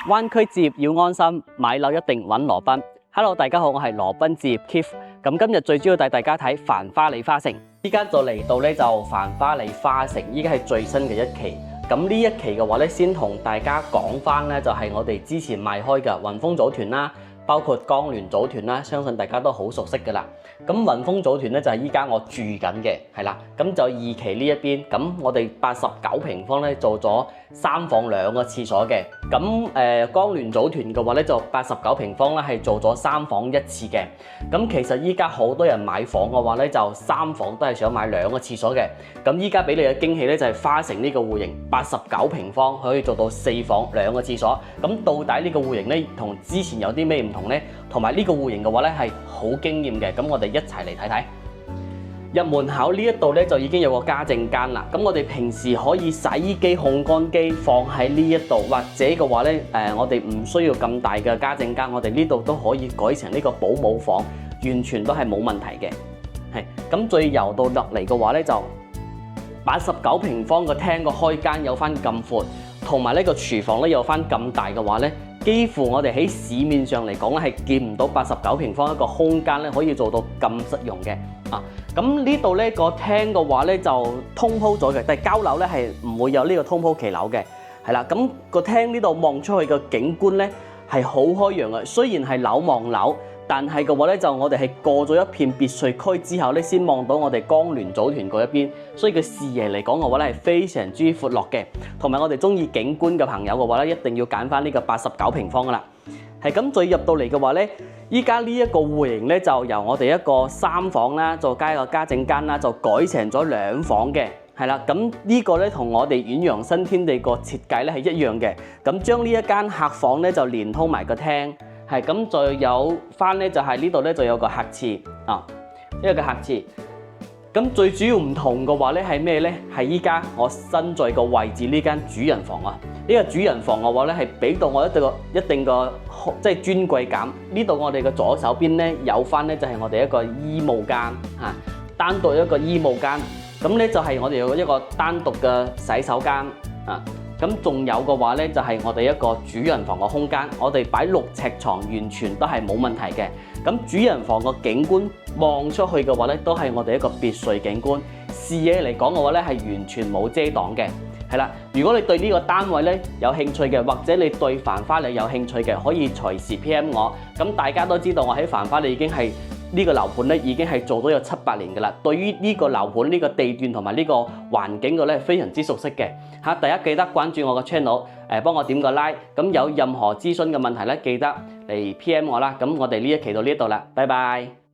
灣區置業要安心，買樓一定揾羅賓。Hello， 大家好，我係羅賓置業 Keith。咁今日最主要帶大家睇繁花里花城。依家就嚟到咧就繁花里花城，依家係最新嘅一期。咁呢一期嘅話咧，先同大家講翻咧，就係我哋之前賣開嘅雲峰組團啦，包括江聯組團啦，相信大家都好熟悉噶啦。咁雲峰組團咧就係依家我住緊嘅，係啦。咁就2期呢一邊，咁我哋89平方咧做咗3房2個廁所嘅。咁江聯組團嘅話咧就89平方咧係做咗3房1廁嘅。咁其實依家好多人買房嘅話咧就3房都係想買2個廁所嘅。咁依家俾你嘅驚喜咧就係花城呢個戶型89平方可以做到4房2個廁所。咁到底呢個戶型咧同之前有啲咩唔同咧？同埋呢個戶型嘅話咧係好驚豔嘅。咁我哋一齊嚟睇睇。入門口呢一度咧就已經有個家政間啦。咁我哋平時可以洗衣機、烘乾機放喺呢一度，或者嘅話咧我哋唔需要咁大嘅家政間，我哋呢度都可以改成呢個保姆房，完全都係冇問題嘅。係咁最由到落嚟嘅話咧就89平方個廳個開間有翻咁闊，同埋呢個廚房咧有翻咁大嘅話咧，幾乎我哋喺市面上嚟講咧係見唔到89平方一個空間咧可以做到咁實用嘅啊！咁呢度咧個廳嘅話咧就通鋪咗嘅，但係交樓咧係唔會有呢個通鋪騎樓嘅，係啦。咁個廳呢度望出去嘅景觀咧係好開揚嘅，雖然係樓望樓，但係嘅話咧就我哋係過咗一片別墅區之後咧，先望到我哋江聯組團嗰一邊，所以個視野嚟講嘅話咧係非常之闊落嘅。同埋我哋中意景觀嘅朋友嘅話咧，一定要揀翻呢個89平方噶啦。係咁，再入到嚟嘅話咧，依家呢一個戶型咧就由我哋一個3房啦，再加一個家政間啦，就改成咗2房嘅，係啦。咁呢個咧同我哋遠洋新天地個設計咧係一樣嘅。咁將呢一間客房咧就連通埋個廳，係咁再有翻咧就係呢度咧就有個客廁啊，呢個客廁。咁最主要唔同嘅話咧係咩咧？係依家我身在個位置呢間主人房啊！呢個主人房嘅話咧係俾到我一定個即係尊貴感。呢度我哋嘅左手邊咧有翻咧就係我哋一個衣帽間嚇，單獨一個衣帽間。咁咧就係我哋有一個單獨嘅洗手間啊。咁仲有嘅話咧，就係我哋一個主人房嘅空間，我哋擺6尺床，完全都係冇問題嘅。咁主人房個景觀望出去嘅話咧，都係我哋一個別墅景觀，視野嚟講嘅話咧，係完全冇遮擋嘅。係啦，如果你對呢個單位咧有興趣嘅，或者你對繁花里有興趣嘅，可以隨時 PM 我。咁大家都知道我喺繁花里已經係呢個樓盤咧已經係做咗有7-8年㗎啦。對於呢個樓盤呢個地段同埋呢個環境嘅咧非常之熟悉嘅嚇。大家記得關注我個 channel， 幫我點個 like。咁有任何諮詢嘅問題咧，記得嚟 PM 我啦。咁我哋呢一期到呢度啦，拜拜。